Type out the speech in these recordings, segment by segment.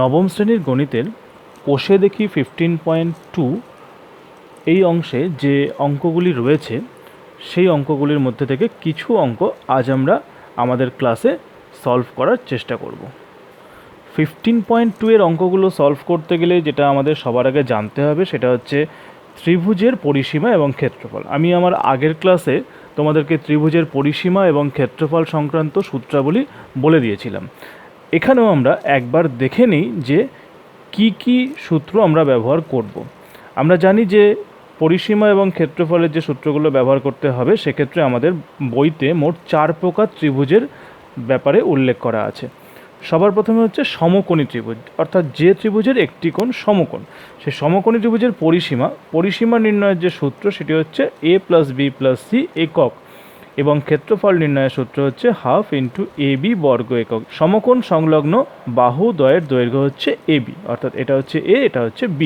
নবম শ্রেণীর গণিতের কোষে দেখি 15.2 এই অংশে যে অঙ্কগুলি রয়েছে সেই অঙ্কগুলির মধ্যে থেকে কিছু অঙ্ক আজ আমরা আমাদের ক্লাসে সলভ করার চেষ্টা করব। 15.2 এর অঙ্কগুলো সলভ করতে গেলে যেটা আমাদের সবার আগে জানতে হবে সেটা হচ্ছে ত্রিভুজের পরিসীমা এবং ক্ষেত্রফল। আমি আমার আগের ক্লাসে তোমাদেরকে ত্রিভুজের পরিসীমা এবং ক্ষেত্রফল সংক্রান্ত সূত্রাবলী বলে দিয়েছিলাম। এখানেও আমরা একবার দেখে নিই যে কি কি সূত্র আমরা ব্যবহার করব। আমরা জানি যে পরিসীমা এবং ক্ষেত্রফলের যে সূত্রগুলো ব্যবহার করতে হবে সেক্ষেত্রে আমাদের বইতে মোট 4 প্রকার ত্রিভুজের ব্যাপারে উল্লেখ করা আছে। সবার প্রথমে হচ্ছে সমকোণী ত্রিভুজ, অর্থাৎ যে ত্রিভুজের একটি কোণ সমকোণ। সেই সমকোণী ত্রিভুজের পরিসীমা নির্ণয়ের যে সূত্র সেটি হচ্ছে a + b + c একক, এবং ক্ষেত্রফল নির্ণয়ের সূত্র হচ্ছে হাফ ইন্টু ab বর্গ একক। সমকোণ সংলগ্ন বাহু দ্বয়ের দৈর্ঘ্য হচ্ছে ab, অর্থাৎ এটা হচ্ছে a, এটা হচ্ছে b।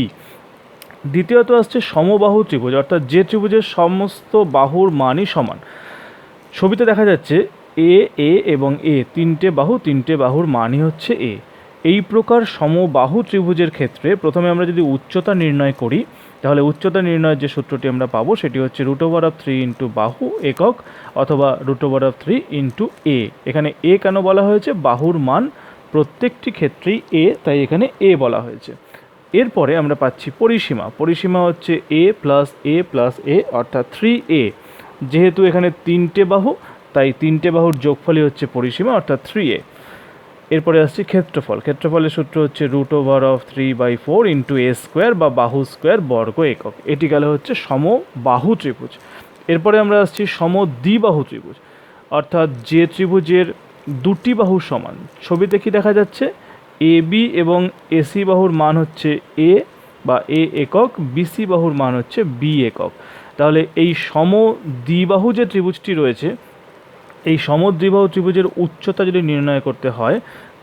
দ্বিতীয়ত আসছে সমবাহু ত্রিভুজ, অর্থাৎ যে ত্রিভুজের সমস্ত বাহুর মানই সমান। ছবিতে দেখা যাচ্ছে এ এবং এ তিনটে বাহুর মানই হচ্ছে এ। এই প্রকার সমবাহু ত্রিভুজের ক্ষেত্রে প্রথমে আমরা যদি উচ্চতা নির্ণয় করি তাহলে উচ্চতা নির্ণয়ের যে সূত্রটি আমরা পাবো সেটি হচ্ছে √3 ইন্টু বাহু একক অথবা √3 ইন্টু এ। এখানে এ কেন বলা হয়েছে? বাহুর মান প্রত্যেকটি ক্ষেত্রেই এ, তাই এখানে এ বলা হয়েছে। এরপরে আমরা পাচ্ছি পরিসীমা হচ্ছে a + a অর্থাৎ 3a। যেহেতু এখানে তিনটে বাহু তাই তিনটে বাহুর যোগফলই হচ্ছে পরিসীমা অর্থাৎ 3a। এরপরে আসছে ক্ষেত্রফলের সূত্র হচ্ছে √3/4 ইন্টু a স্কোয়ার বা বাহু স্কোয়ার বর্গ একক। এটি গেল হচ্ছে সমবাহু ত্রিভুজ। এরপরে আমরা আসছি সমদ্বিবাহু ত্রিভুজ, অর্থাৎ যে ত্রিভুজের দুটি বাহু সমান। ছবিতে কি দেখা যাচ্ছে? AB এবং AC বাহুর মান হচ্ছে a বা a একক, BC বাহুর মান হচ্ছে b একক। তাহলে এই সমদ্বিবাহু যে ত্রিভুজটি রয়েছে, এই সমদ্বিবাহু ত্রিভুজের উচ্চতা যদি নির্ণয় করতে হয়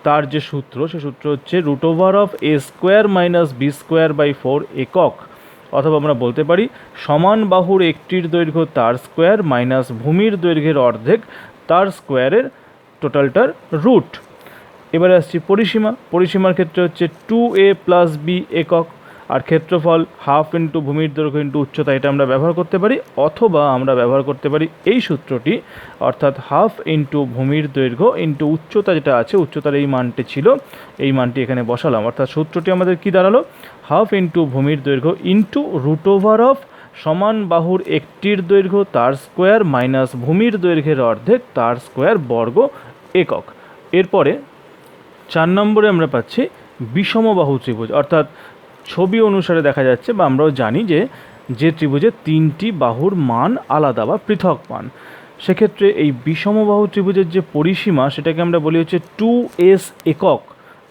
তার যে সূত্র সে সূত্র হচ্ছে √a² - b²/4 একক, অথবা আমরা বলতে পারি সমান বাহুর একটির দৈর্ঘ্য তার স্কোয়ার মাইনাস ভূমির দৈর্ঘ্যের অর্ধেক তার স্কোয়ারের টোটালটার রুট। এবারে আসছি পরিসীমার ক্ষেত্রে হচ্ছে 2a + b একক, আর ক্ষেত্রফল হাফ ইন্টু ভূমির দৈর্ঘ্য ইন্টু উচ্চতা, এটা আমরা ব্যবহার করতে পারি। অথবা আমরা ব্যবহার করতে পারি এই সূত্রটি, অর্থাৎ হাফ ইন্টু ভূমির দৈর্ঘ্য ইন্টু উচ্চতা যেটা আছে, উচ্চতার এই মানটি ছিল, এই মানটি এখানে বসালাম। অর্থাৎ সূত্রটি আমাদের কি দাঁড়ালো? হাফ ইন্টু ভূমির দৈর্ঘ্য ইন্টু √of সমান বাহুর একটির দৈর্ঘ্য তার স্কোয়ার মাইনাস ভূমির দৈর্ঘ্যের অর্ধেক তার স্কোয়ার বর্গ একক। এরপরে 4 নম্বরে আমরা পাচ্ছি বিষমবাহু ত্রিভুজ, অর্থাৎ ছবি অনুসারে দেখা যাচ্ছে বা আমরাও জানি যে ত্রিভুজের তিনটি বাহুর মান আলাদা বা পৃথক মান। সেক্ষেত্রে এই বিষমবাহু ত্রিভুজের যে পরিসীমা সেটাকে আমরা বলি হচ্ছে 2s একক।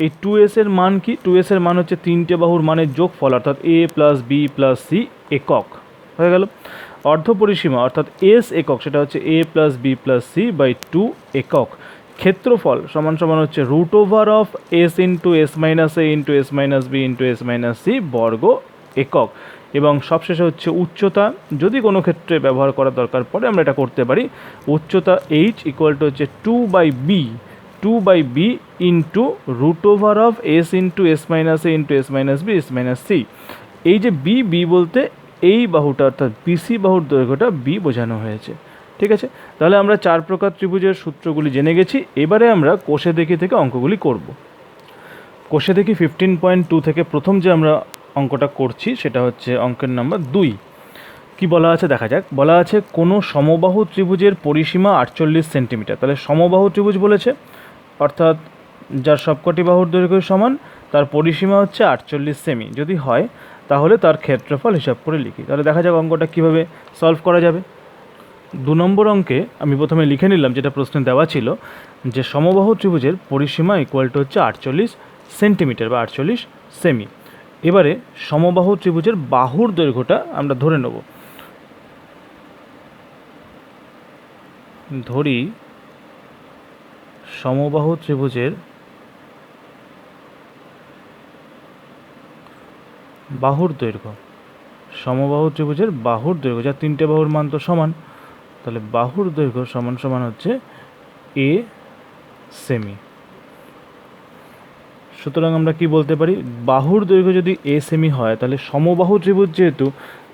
এই 2s এর মান কি? 2s এর মান হচ্ছে তিনটে বাহুর মানের যোগফল, অর্থাৎ a + b + c একক হয়ে গেল। অর্ধপরিসীমা অর্থাৎ s একক, সেটা হচ্ছে a + b + c/2 একক। ক্ষেত্রফল সমান হচ্ছে √of s into s - a into s - b into s - c বর্গ একক। এবং সবশেষে হচ্ছে উচ্চতা, যদি কোনো ক্ষেত্রে ব্যবহার করার দরকার পড়ে আমরা এটা করতে পারি। উচ্চতা h = হচ্ছে 2/b into √of s into s - a into s - b s - c। এই যে b বলতে এই বাহুটা অর্থাৎ BC বাহুর দৈর্ঘ্যটা b বোঝানো হয়েছে। ঠিক আছে, তাহলে আমরা 4 প্রকার ত্রিভুজের সূত্রগুলি জেনে গেছি। এবারে আমরা কোষে দেখি থেকে অঙ্কগুলি করব। কোষে দেখি 15.2 থেকে প্রথম যে আমরা অঙ্কটা করছি সেটা হচ্ছে অঙ্কের নাম্বার 2। কি বলা আছে দেখা যাক। বলা আছে কোনো সমবাহু ত্রিভুজের পরিসীমা 48 সেন্টিমিটার। তাহলে সমবাহু ত্রিভুজ বলেছে, অর্থাৎ যার সবকটি বাহুর দৈর্ঘ্য সমান, তার পরিসীমা হচ্ছে 48 সেমি। যদি হয় তাহলে তার ক্ষেত্রফল হিসাব করে লিখি। তাহলে দেখা যাক অঙ্কটা কীভাবে সলভ করা যাবে। 2 নম্বর অঙ্কে আমি প্রথমে লিখে নিলাম, যেটা প্রশ্নে দেওয়া ছিল, যে সমবাহু ত্রিভুজের পরিসীমা হচ্ছে 48 সেন্টিমিটার বা 48 সেমি। এবারে সমবাহু ত্রিভুজের বাহুর দৈর্ঘ্যটা আমরা ধরে নেব। ধরি সমবাহু ত্রিভুজের বাহুর দৈর্ঘ্য, যার তিনটে বাহুর মান তো সমান, তাহলে বাহুর দৈর্ঘ্য সমান হচ্ছে a সেমি। সুতরাং আমরা কি বলতে পারি, বাহুর দৈর্ঘ্য যদি এ সেমি হয় তাহলে সমবাহু ত্রিভুজ যেহেতু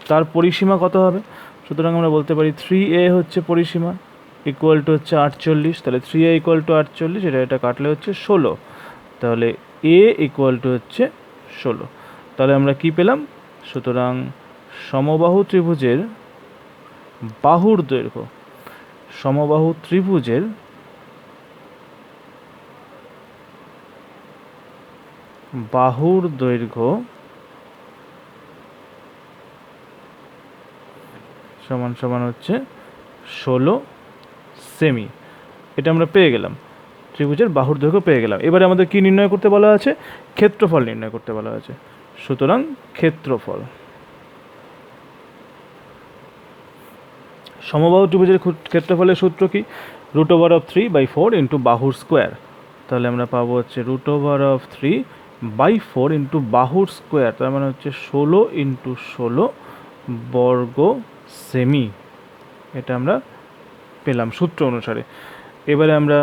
তার পরিসীমা কত হবে, সুতরাং আমরা বলতে পারি 3a হচ্ছে পরিসীমা, ইকুয়াল টু হচ্ছে 48, তাহলে 3a ইকুয়াল টু 48, এটা কাটলে হচ্ছে 16, তাহলে a ইকুয়াল টু হচ্ছে 16। তাহলে আমরা কি পেলাম, সুতরাং সমবাহু ত্রিভুজের বাহুর দৈর্ঘ্য, সমবাহু ত্রিভুজের বাহুর দৈর্ঘ্য সমান সমান হচ্ছে 16 সেমি। এটা আমরা পেয়ে গেলাম, ত্রিভুজের বাহুর দৈর্ঘ্য পেয়ে গেলাম। এবারে আমাদের কি নির্ণয় করতে বলা আছে, ক্ষেত্রফল নির্ণয় করতে বলা আছে। সুতরাং ক্ষেত্রফল, সমবাহু ত্রিভুজের ক্ষেত্রফলের সূত্র কি, √3/4 ইন্টু বাহুর স্কোয়ার। তাহলে আমরা পাবো হচ্ছে √3/4 ইন্টু বাহুর স্কোয়ার, তার মানে হচ্ছে 16 ইন্টু 16 বর্গ সেমি। এটা আমরা পেলাম সূত্র অনুসারে। এবারে আমরা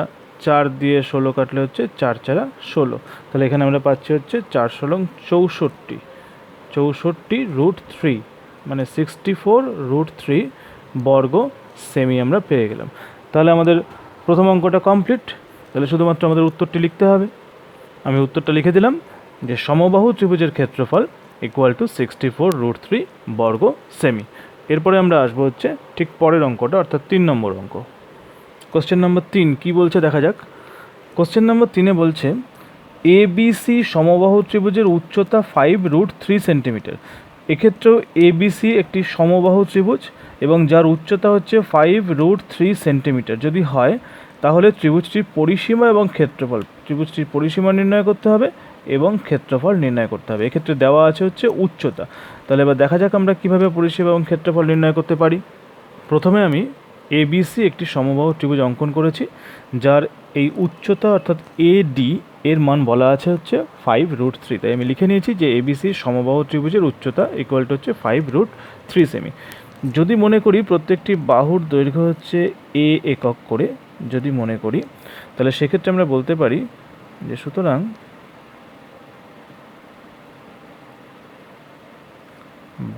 4 দিয়ে 16 কাটলে হচ্ছে 4 4 16, তাহলে এখানে আমরা পাচ্ছি হচ্ছে 4 16 64, 64√3 মানে 64√3 বর্গ সেমি আমরা পেয়ে গেলাম। তাহলে আমাদের প্রথম অঙ্কটা কমপ্লিট। তাহলে শুধুমাত্র আমাদের উত্তরটি লিখতে হবে। আমি উত্তরটা লিখে দিলাম যে সমবাহু ত্রিভুজের ক্ষেত্রফল ইকুয়াল টু 64√3 বর্গ সেমি। এরপরে আমরা আসবো হচ্ছে ঠিক পরের অঙ্কটা, অর্থাৎ 3 নম্বর অঙ্ক। কোশ্চেন নম্বর 3 কি বলছে দেখা যাক। কোশ্চেন নম্বর 3-এ বলছে এবিসি সমবাহু ত্রিভুজের উচ্চতা 5√3 সেন্টিমিটার। এক্ষেত্রেও এবিসি একটি সমবাহু ত্রিভুজ এবং যার উচ্চতা হচ্ছে 5√3 সেন্টিমিটার যদি হয়, তাহলে ত্রিভুজটির পরিসীমা এবং ক্ষেত্রফল, ত্রিভুজটির পরিসীমা নির্ণয় করতে হবে এবং ক্ষেত্রফল নির্ণয় করতে হবে। এক্ষেত্রে দেওয়া আছে হচ্ছে উচ্চতা। তাহলে এবার দেখা যাক আমরা কীভাবে পরিসীমা এবং ক্ষেত্রফল নির্ণয় করতে পারি। প্রথমে আমি এবিসি একটি সমবাহু ত্রিভুজ অঙ্কন করেছি, যার এই উচ্চতা অর্থাৎ এডি এর মান বলা আছে হচ্ছে 5√3। তাই আমি লিখে নিয়েছি যে এবিসি সমবাহু ত্রিভুজের উচ্চতা ইকুয়াল টু হচ্ছে 5√3 সেমি। যদি মনে করি প্রত্যেকটি বাহুর দৈর্ঘ্য হচ্ছে এ একক করে, যদি মনে করি, তাহলে সেক্ষেত্রে আমরা বলতে পারি যে সুতরাং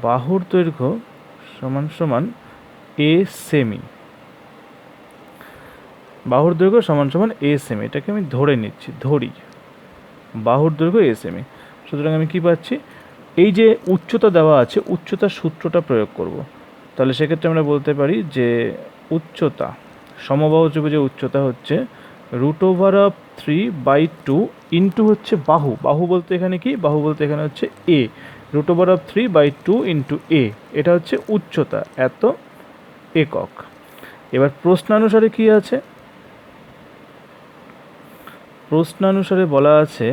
বাহুর দৈর্ঘ্য সমান সমান এ সেমি, বাহুর দৈর্ঘ্য সমান সমান এ সেমি। এটাকে আমি ধরে নিচ্ছি, ধরি বাহুর দৈর্ঘ্য এ সেমি। সুতরাং আমি কি পাচ্ছি, এই যে উচ্চতা দেওয়া আছে, উচ্চতার সূত্রটা প্রয়োগ করব। তাহলে সেক্ষেত্রে আমরা বলতে পারি যে উচ্চতা, সমবাহু ত্রিভুজের উচ্চতা হচ্ছে √3/2 ইন্টু হচ্ছে বাহু, বাহু বলতে এখানে কি, বাহু বলতে এখানে হচ্ছে এ, √3/2 ইন্টু এ, এটা হচ্ছে উচ্চতা এত একক। এবার প্রশ্নানুসারে কি আছে, প্রশ্নানুসারে বলা আছে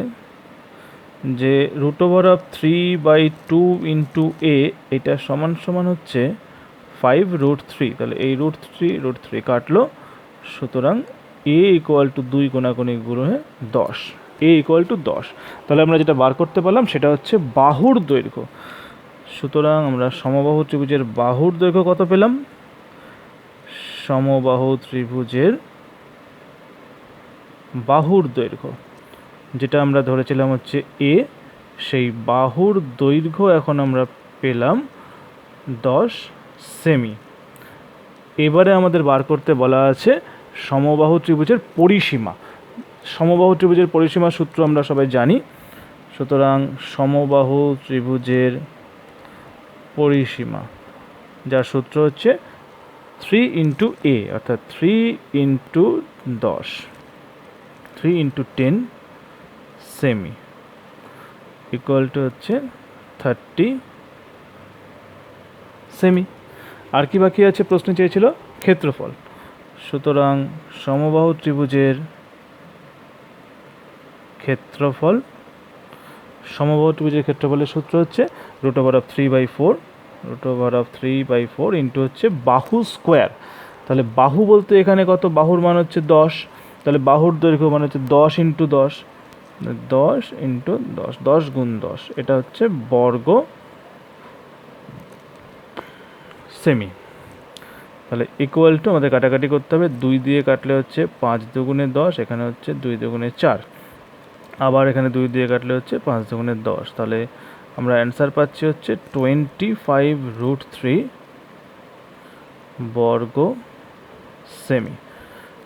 যে √3/2 ইন্টু এ, এটা সমান সমান হচ্ছে 5√3। তাহলে এই √3 কাটলো, সুতরাং এ ইকুয়াল টু 2 কোণাকোণি গুণে 10, এ ইকুয়াল টু 10। তাহলে আমরা যেটা বার করতে পারলাম সেটা হচ্ছে বাহুর দৈর্ঘ্য। সুতরাং আমরা সমবাহু ত্রিভুজের বাহুর দৈর্ঘ্য কত পেলাম, সমবাহু ত্রিভুজের বাহুর দৈর্ঘ্য যেটা আমরা ধরেছিলাম হচ্ছে এ, সেই বাহুর দৈর্ঘ্য এখন আমরা পেলাম 10 সেমি। এবারে আমাদের বার করতে বলা আছে সমবাহু ত্রিভুজের পরিসীমা। সমবাহু ত্রিভুজের পরিসীমার সূত্র আমরা সবাই জানি। সুতরাং সমবাহু ত্রিভুজের পরিসীমা, যার সূত্র হচ্ছে 3 ইন্টু এ, অর্থাৎ 3 into 10, 3 into 10 semi equal to হচ্ছে 30 সেমি। আর কি বাকি আছে, প্রশ্ন চেয়েছিল ক্ষেত্রফল। সুতরাং সমবাহু ত্রিভুজের ক্ষেত্রফল, সমবাহু ত্রিভুজের ক্ষেত্রফলের সূত্র হচ্ছে √3/4 ইন্টু হচ্ছে বাহু স্কোয়ার। তাহলে বাহু বলতে এখানে কত, বাহুর মান হচ্ছে 10, তাহলে বাহুর দৈর্ঘ্য মানে হচ্ছে 10 ইন্টু 10, 10 ইন্টু 10, 10 গুণ 10, এটা হচ্ছে বর্গ সেমি। তাহলে ইকুয়াল টু আমাদের কাটাকাটি করতে হবে, 2 দিয়ে কাটলে হচ্ছে 5 দুগুণে 10, এখানে হচ্ছে 2 দুগুণে 4, আবার এখানে 2 দিয়ে কাটলে হচ্ছে 5 দুগুণে 10, তাহলে আমরা অ্যান্সার পাচ্ছি হচ্ছে 25√3 বর্গ সেমি।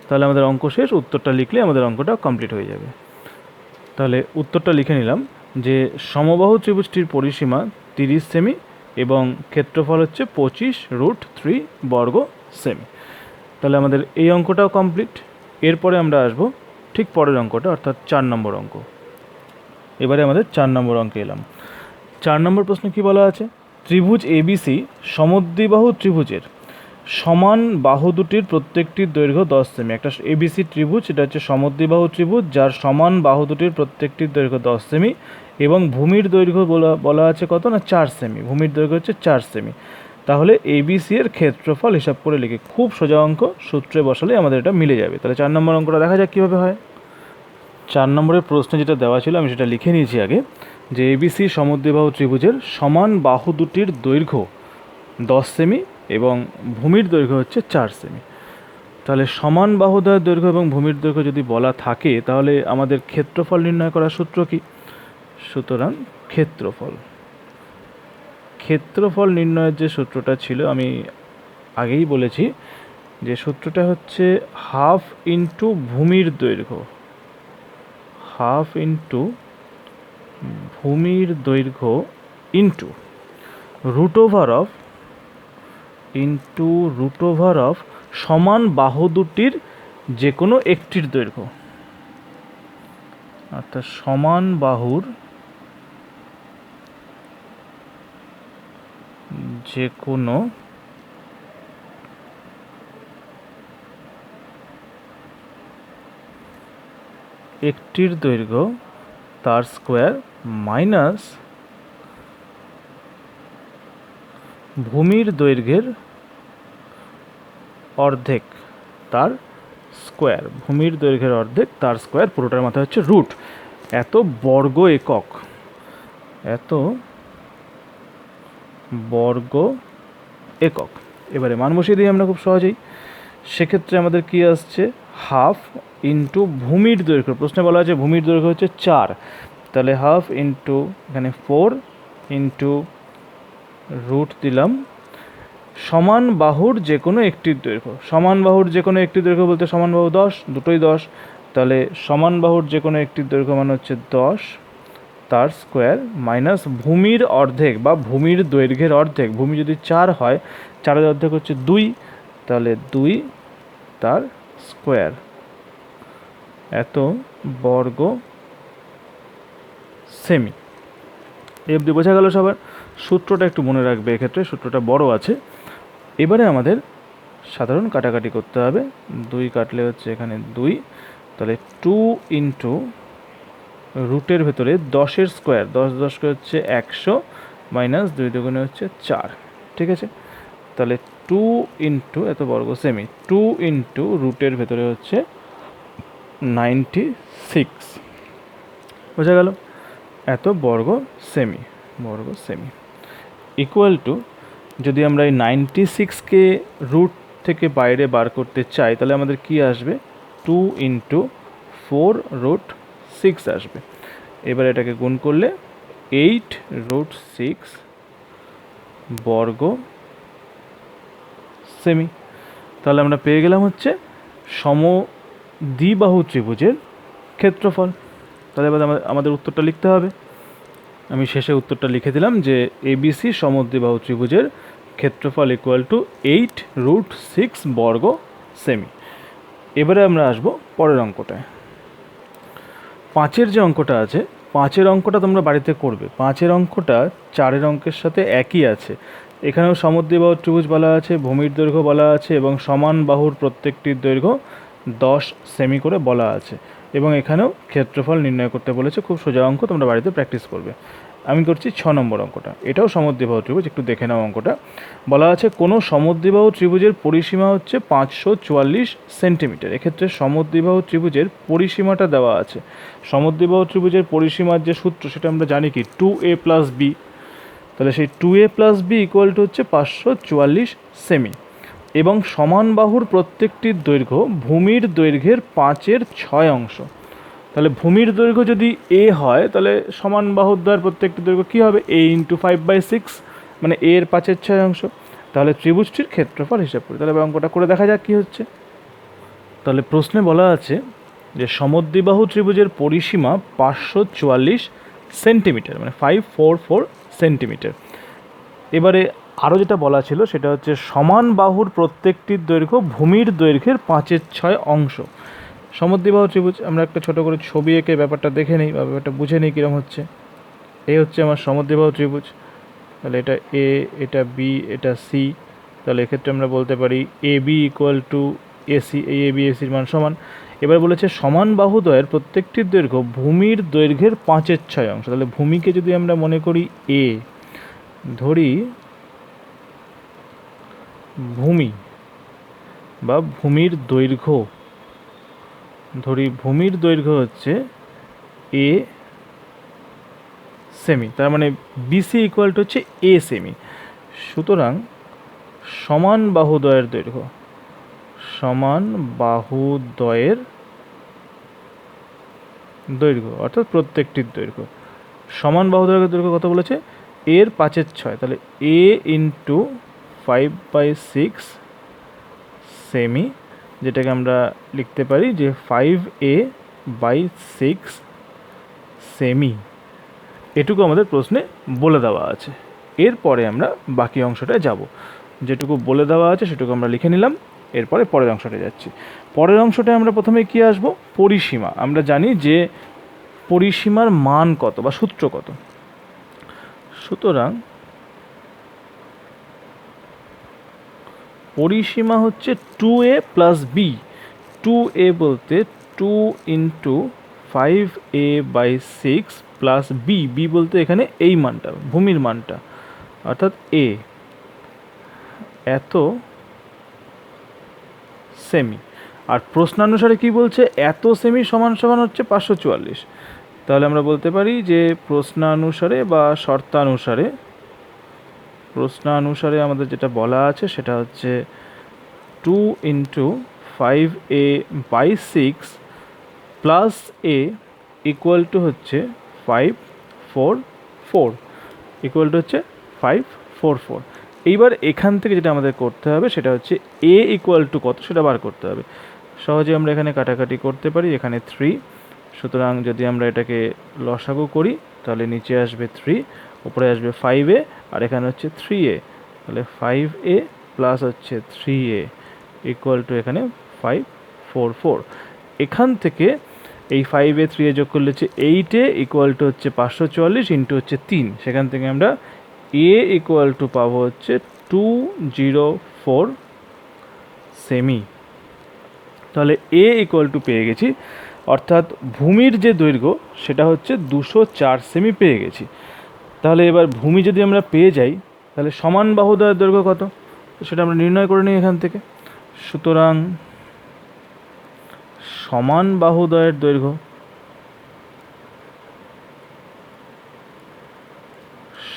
তাহলে আমাদের অঙ্ক শেষ, উত্তরটা লিখলে আমাদের অঙ্কটা কমপ্লিট হয়ে যাবে। তাহলে উত্তরটা লিখে নিলাম যে সমবাহু ত্রিভুজটির পরিসীমা 30 সেমি এবং ক্ষেত্রফল হচ্ছে 25√3 বর্গ সেমি। তাহলে আমাদের এই অঙ্কটাও কমপ্লিট। এরপরে আমরা আসবো ঠিক পরের অঙ্কটা, অর্থাৎ 4 নম্বর অঙ্ক। এবারে আমাদের 4 নম্বর অঙ্কে এলাম। 4 নম্বর প্রশ্নে কি বলা আছে? ত্রিভুজ এবিসি সমদ্বিবাহু ত্রিভুজের সমান বাহু দুটির প্রত্যেকটির দৈর্ঘ্য 10 সেমি। একটা এবিসি ত্রিভুজ, এটা হচ্ছে সমদ্বিবাহু ত্রিভুজ যার সমান বাহু দুটির প্রত্যেকটির দৈর্ঘ্য 10 সেমি এবং ভূমির দৈর্ঘ্য বলা আছে কত না 4 সেমি। ভূমির দৈর্ঘ্য হচ্ছে 4 সেমি। তাহলে এবিসি এর ক্ষেত্রফল হিসাব করে লিখে, খুব সোজা অঙ্ক, সূত্রে বসালে আমাদের এটা মিলে যাবে। তাহলে 4 নম্বর অঙ্কটা দেখা যাক কীভাবে হয়। 4 নম্বরের প্রশ্নে যেটা দেওয়া ছিল আমি সেটা লিখে নিয়েছি আগে, যে এবিসি সমদ্বিবাহু ত্রিভুজের সমান বাহু দুটির দৈর্ঘ্য 10 সেমি এবং ভূমির দৈর্ঘ্য হচ্ছে 4 সেমি। তাহলে সমান বাহুদ্বয়ের দৈর্ঘ্য এবং ভূমির দৈর্ঘ্য যদি বলা থাকে তাহলে আমাদের ক্ষেত্রফল নির্ণয় করার সূত্র কি? সুতরাং ক্ষেত্রফল নির্ণয়ের যে সূত্রটা ছিল আমি আগেই বলেছি, যে সূত্রটা হচ্ছে হাফ ইন্টু ভূমির দৈর্ঘ্য, হাফ ইন্টু ভূমির দৈর্ঘ্য ইন্টু রুট ওভার অফ সমান বাহু দুটির যে কোনো একটির দৈর্ঘ্য, অর্থাৎ সমান বাহুর যে কোনো একটির দৈর্ঘ্য তার স্কোয়ার মাইনাস ভূমির দৈর্ঘ্যের অর্ধেক তার স্কোয়ার। ভূমির দৈর্ঘ্যের অর্ধেক তার স্কোয়ার, পুরোটার মাথায় হচ্ছে রুট, এত বর্গ একক, এত বর্গ একক। এবারে মান বসিয়ে দিই আমরা খুব সহজেই। সেক্ষেত্রে আমাদের কি আসছে? হাফ ইন্টু ভূমির দৈর্ঘ্য, প্রশ্নে বলা আছে ভূমির দৈর্ঘ্য হচ্ছে 4, তাহলে হাফ ইন্টু এখানে 4 ইন্টু রুট দিলাম সমান বাহুর যে কোনো একটির দৈর্ঘ্য। সমান বাহুর যে কোনো একটির দৈর্ঘ্য বলতে সমান বাহু 10, দুটোই 10, তাহলে সমান বাহুর যে কোনো একটির দৈর্ঘ্য মানে হচ্ছে 10 তার স্কোয়ার মাইনাস ভূমির অর্ধেক বা ভূমির দৈর্ঘ্যের অর্ধেক। ভূমি যদি 4 হয়, 4-এর অর্ধেক হচ্ছে 2, তাহলে 2 তার স্কোয়ার, এত বর্গ সেমি। এই অবধি বোঝা গেল সবার? সূত্রটা একটু মনে রাখবে, এক্ষেত্রে সূত্রটা বড় আছে। এবারে আমাদের সাধারণ কাটাকাটি করতে হবে। 2 কাটলে হচ্ছে এখানে 2, তাহলে 2 ইন্টু রুটের ভেতরে 10-এর স্কোয়ার, 10 10 হচ্ছে 100 মাইনাস 2 দুগুণে হচ্ছে 4, ঠিক আছে? তাহলে 2 ইন্টু এত বর্গ সেমি, 2 ইন্টু রুটের ভেতরে হচ্ছে 96, বোঝা গেল? এত বর্গ সেমি, ইকুয়াল টু, যদি আমরা এই 96কে রুট থেকে বাইরে বার করতে চাই তাহলে আমাদের কি আসবে? 2 ইন্টু 4√6 আসবে। এবার এটাকে গুণ করলে 8√6 বর্গ সেমি। তাহলে আমরা পেয়ে গেলাম হচ্ছে সমদ্বিবাহু ত্রিভুজের ক্ষেত্রফল। তাহলে এবার আমাদের উত্তরটা লিখতে হবে। আমি শেষে উত্তরটা লিখে দিলাম যে এবিসি সমদ্বিবাহু ত্রিভুজের ক্ষেত্রফল ইকুয়াল টু 8√6 বর্গ সেমি। এবারে আমরা আসবো পরের অঙ্কটায়। 5-এর যে অঙ্কটা আছে, 5-এর অঙ্কটা তোমরা বাড়িতে করবে। 5-এর অঙ্কটা 4-এর অঙ্কের সাথে একই আছে। এখানেও সমদ্বিবাহু ত্রিভুজ বলা আছে, ভূমির দৈর্ঘ্য বলা আছে এবং সমান বাহুর প্রত্যেকটির দৈর্ঘ্য 10 সেমি করে বলা আছে, এবং এখানেও ক্ষেত্রফল নির্ণয় করতে বলেছে। খুব সোজা অঙ্ক, তোমরা বাড়িতে প্র্যাকটিস করবে। আমি করছি 6 নম্বর অঙ্কটা। এটাও সমদ্বিবাহু ত্রিভুজ, একটু দেখে নাও অঙ্কটা। বলা আছে কোনো সমদ্বিবাহু ত্রিভুজের পরিসীমা হচ্ছে 544 সেন্টিমিটার। এক্ষেত্রে সমদ্বিবাহু ত্রিভুজের পরিসীমাটা দেওয়া আছে। সমদ্বিবাহু ত্রিভুজের পরিসীমার যে সূত্র সেটা আমরা জানি কি, 2a প্লাস বি। তাহলে সেই 2a plus B equal to হচ্ছে 544 সেমি, এবং সমান বাহুর প্রত্যেকটির দৈর্ঘ্য ভূমির দৈর্ঘ্যের 5/6 অংশ। তাহলে ভূমির দৈর্ঘ্য যদি এ হয় তাহলে সমান বাহুদ্বয়ের প্রত্যেকটি দৈর্ঘ্য কী হবে, এ ইন্টু 5/6, মানে এর 5/6 অংশ। তাহলে ত্রিভুজটির ক্ষেত্রফল হিসাব করি। তাহলে অঙ্কটা করে দেখা যাক কী হচ্ছে। তাহলে প্রশ্নে বলা আছে যে সমদ্বিবাহু ত্রিভুজের পরিসীমা 544 সেন্টিমিটার, মানে 544 সেন্টিমিটার। এবারে আরও যেটা বলা ছিল সেটা হচ্ছে সমান বাহুর প্রত্যেকটির দৈর্ঘ্য ভূমির দৈর্ঘ্যের 5/6 অংশ। সমদ্বিবাহু ত্রিভুজ, আমরা একটা ছোটো করে ছবি এঁকে ব্যাপারটা দেখে নিই বা ব্যাপারটা বুঝে নিই কীরকম হচ্ছে। এই হচ্ছে আমার সমদ্বিবাহু ত্রিভুজ। তাহলে এটা এ, এটা বি, এটা সি। তাহলে এক্ষেত্রে আমরা বলতে পারি A B equal to AC, এই এ বি এসির মান সমান। এবার বলেছে সমান বাহুদ্বয়ের প্রত্যেকটির দৈর্ঘ্য ভূমির দৈর্ঘ্যের 5/6 অংশ। তাহলে ভূমিকে যদি আমরা মনে করি এ, ধরি ভূমি বা ভূমির দৈর্ঘ্য, ধরি ভূমির দৈর্ঘ্য হচ্ছে এ সেমি, তার মানে বিসি ইকুয়াল টু হচ্ছে এ সেমি। সুতরাং সমান বাহুদ্বয়ের দৈর্ঘ্য, সমান বাহুদ্বয়ের দৈর্ঘ্য অর্থাৎ প্রত্যেকটির দৈর্ঘ্য, সমান বাহুদ্বয়ের দৈর্ঘ্য কত বলেছে, এর 5/6, তাহলে এ ইন্টু 5/6 সেমি, যেটাকে আমরা লিখতে পারি যে 5a/6 সেমি। এটুকু আমাদের প্রশ্নে বলে দেওয়া আছে। এরপরে আমরা বাকি অংশটায় যাব। যেটুকু বলে দেওয়া আছে সেটুকু আমরা লিখে নিলাম, এরপরে পরের অংশটায় যাচ্ছি। পরের অংশটায় আমরা প্রথমে কি আসব, পরিসীমা। আমরা জানি যে পরিসীমার মান কত বা সূত্র কত। সুতরাং পরিসীমা হচ্ছে 2a প্লাস বি। 2a বলতে 2 into 5a/6 plus B, B বলতে এখানে এই মানটা, ভূমির মানটা, অর্থাৎ এ, এত সেমি। আর প্রশ্নানুসারে কি বলছে, এত সেমি সমান সমান হচ্ছে 544। তাহলে আমরা বলতে পারি যে প্রশ্নানুসারে বা প্রশ্নানুসারে আমাদের যেটা বলা আছে সেটা হচ্ছে 2 into 5a/6 plus A equal to হচ্ছে 544, ইকুয়াল টু হচ্ছে 544। এইবার এখান থেকে যেটা আমাদের করতে হবে সেটা হচ্ছে এ ইকুয়াল টু কত সেটা বার করতে হবে। সহজে আমরা এখানে কাটাকাটি করতে পারি, এখানে 3, সুতরাং যদি আমরা এটাকে লসাগু করি তাহলে নিচে আসবে 3, উপরে আসবে 5a, আর এখানে হচ্ছে 3a, তাহলে 5a প্লাস হচ্ছে 3a ইকুয়াল টু এখানে 544। এখান থেকে এই 5a 3a যোগ করলে হচ্ছে 8a ইকুয়াল টু হচ্ছে 544 ইন্টু হচ্ছে 3, সেখান থেকে আমরা এ ইকুয়াল টু পাবো হচ্ছে 204 সেমি। তাহলে এ ইকুয়াল টু পেয়ে গেছি, অর্থাৎ ভূমির যে দৈর্ঘ্য সেটা হচ্ছে 204 সেমি পেয়ে গেছি। তাহলে এবার ভূমি যদি আমরা পেয়ে যাই তাহলে সমান বাহুদ্বয়ের দৈর্ঘ্য কত সেটা আমরা নির্ণয় করে নিই এখান থেকে। সুতরাং সমান বাহুদ্বয়ের দৈর্ঘ্য,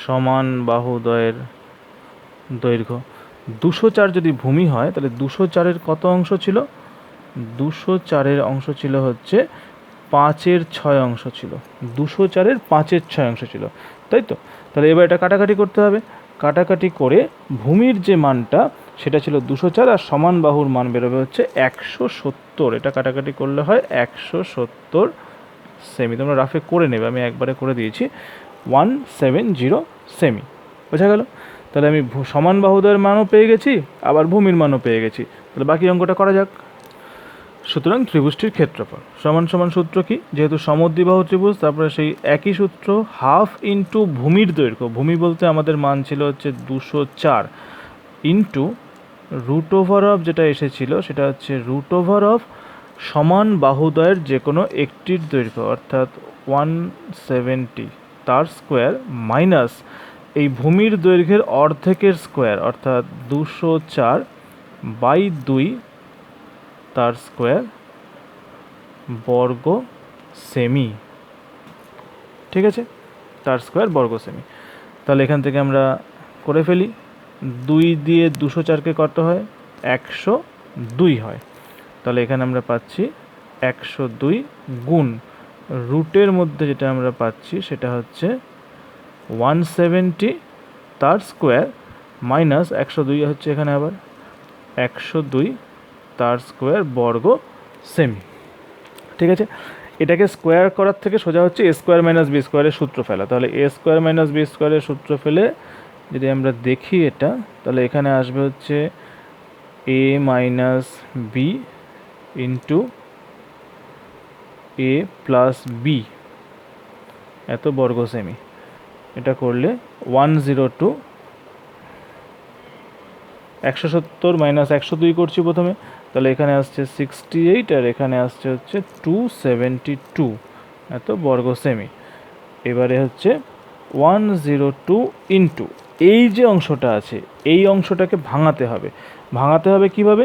সমান বাহুদ্বয়ের দৈর্ঘ্য 204 যদি ভূমি হয় তাহলে 204-এর কত অংশ ছিল, 204-এর অংশ ছিল হচ্ছে 5/6 অংশ ছিল, 204-এর 5/6 অংশ ছিল, তাই তো। তাহলে এবার এটা কাটাকাটি করতে হবে, কাটাকাটি করে ভূমির যে মানটা সেটা ছিল 204 আর সমান বাহুর মান বেরোবে হচ্ছে 170। এটা কাটাকাটি করলে হয় 170 সেমি। তোমরা রাফে করে নেবে, আমি একবারে করে দিয়েছি 170 সেমি। বোঝা গেল? তাহলে আমি সমান বাহুদ্বয়ের মানও পেয়ে গেছি, আবার ভূমির মানও পেয়ে গেছি। তাহলে বাকি অঙ্কটা করা যাক। সুতরাং ত্রিভুজটির ক্ষেত্রফল সমান সমান সূত্র কি, যেহেতু সমদ্বিবাহু ত্রিভুজ তারপরে সেই একই সূত্র, হাফ ইন্টু ভূমির দৈর্ঘ্য, ভূমি বলতে আমাদের মান ছিল হচ্ছে 204, ইন্টু রুট ওভার অফ যেটা এসেছিল সেটা হচ্ছে রুট ওভার অফ সমান বাহুদ্বয়ের যে কোনো একটির দৈর্ঘ্য অর্থাৎ 170 তার স্কোয়ার মাইনাস এই ভূমির দৈর্ঘ্যের অর্ধেকের স্কোয়ার অর্থাৎ 204/2 তার স্কোয়ার বর্গ সেমি। ঠিক আছে, তার স্কোয়ার বর্গ সেমি। তাহলে এখান থেকে আমরা করে ফেলি, 2 দিয়ে 204-কে কত হয়, 102 হয়। তাহলে এখানে আমরা পাচ্ছি 102 গুণ রুটের মধ্যে যেটা আমরা পাচ্ছি সেটা হচ্ছে 170 তার স্কোয়ার মাইনাস 102 হচ্ছে এখানে আবার 102 তার স্কোয়ার বর্গ সেমি। ঠিক আছে, এটাকে স্কোয়ার করার থেকে সোজা হচ্ছে এ স্কোয়ার মাইনাস বি স্কোয়ারের সূত্র ফেলা। তাহলে এ স্কোয়ার মাইনাস বি স্কোয়ারের সূত্র ফেলে যদি আমরা দেখি এটা, তাহলে এখানে আসবে হচ্ছে এ মাইনাস বি ইন্টু এ প্লাস বি এত বর্গ সেমি। এটা করলে 102 170 মাইনাস 102 করছি প্রথমে, তাহলে এখানে আসছে 68 আর এখানে আসছে হচ্ছে 272 এত বর্গ সেমি। এবারে হচ্ছে 102 ইন্টু এই যে অংশটা আছে এই অংশটাকে ভাঙাতে হবে। ভাঙাতে হবে কিভাবে?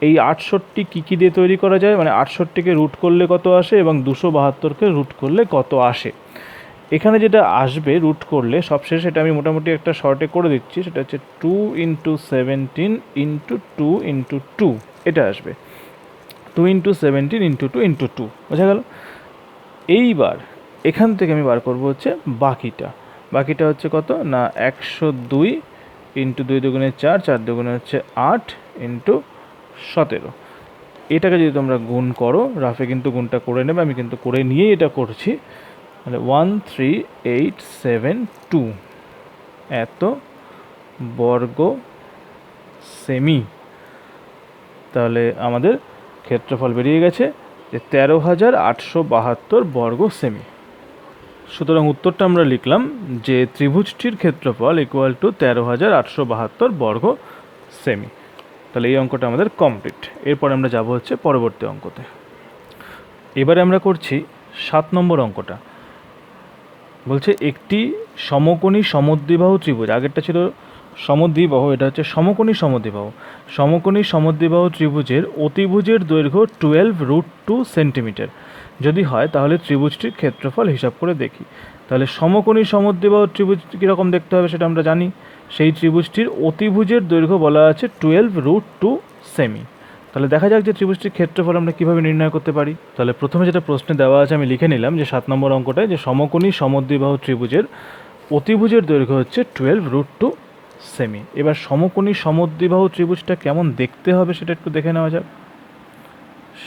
এই 68 কী দিয়ে তৈরি করা যায়, মানে 68কে রুট করলে কত আসে এবং 272কে রুট করলে কত আসে। এখানে যেটা আসবে রুট করলে সবশেষে, এটা আমি মোটামুটি একটা শর্টে করে দিচ্ছি, সেটা হচ্ছে 2 ইন্টু 17 ইন্টু 2 ইন্টু 2 এটা আসবে 2 ইন্টু 17 ইন্টু 2 ইন্টু 2, বোঝা গেল? এইবার এখান থেকে আমি বার করবো হচ্ছে বাকিটা হচ্ছে কত না 102 ইন্টু 2 দুগুণে 4, 4 দুগুণে হচ্ছে 8 ইন্টু 17। এটাকে যদি তোমরা গুণ করো, রাফে কিন্তু গুণটা করে নেবে, আমি কিন্তু করে নিয়েই এটা করছি, তাহলে 13872 এত বর্গ সেমি। তাহলে আমাদের ক্ষেত্রফল বেরিয়ে গেছে যে 13,872 বর্গ সেমি। সুতরাং উত্তরটা আমরা লিখলাম যে ত্রিভুজটির ক্ষেত্রফল ইকুয়াল টু 13,872 বর্গ সেমি। তাহলে এই অঙ্কটা আমাদের কমপ্লিট। এরপর আমরা যাব হচ্ছে পরবর্তী অঙ্কতে। এবারে আমরা করছি 7 নম্বর অঙ্কটা। বলছে একটি সমকোণী সমদ্বিবাহু ত্রিভুজ, আগেরটা ছিল সমদ্বিবাহু, এটা হচ্ছে সমকোণী সমদ্বিবাহু। সমকোণী সমদ্বিবাহু ত্রিভুজের অতিভুজের দৈর্ঘ্য 12√2 সেন্টিমিটার যদি হয়, তাহলে ত্রিভুজটির ক্ষেত্রফল হিসাব করে দেখি। তাহলে সমকোণী সমদ্বিবাহু ত্রিভুজ কীরকম দেখতে হবে সেটা আমরা জানি। সেই ত্রিভুজটির অতিভুজের দৈর্ঘ্য বলা আছে 12√2 সেমি। তাহলে দেখা যাক যে ত্রিভুজটির ক্ষেত্রফল আমরা কীভাবে নির্ণয় করতে পারি। তাহলে প্রথমে যেটা প্রশ্নে দেওয়া আছে আমি লিখে নিলাম যে 7 নম্বর অঙ্কটায় যে সমকোণী সমদ্বিবাহু ত্রিভুজের অতিভুজের দৈর্ঘ্য হচ্ছে 12√2 সেমি। এবার সমকোণী সমদ্বিবাহু ত্রিভুজটা কেমন দেখতে হবে সেটা একটু দেখে নেওয়া যাক।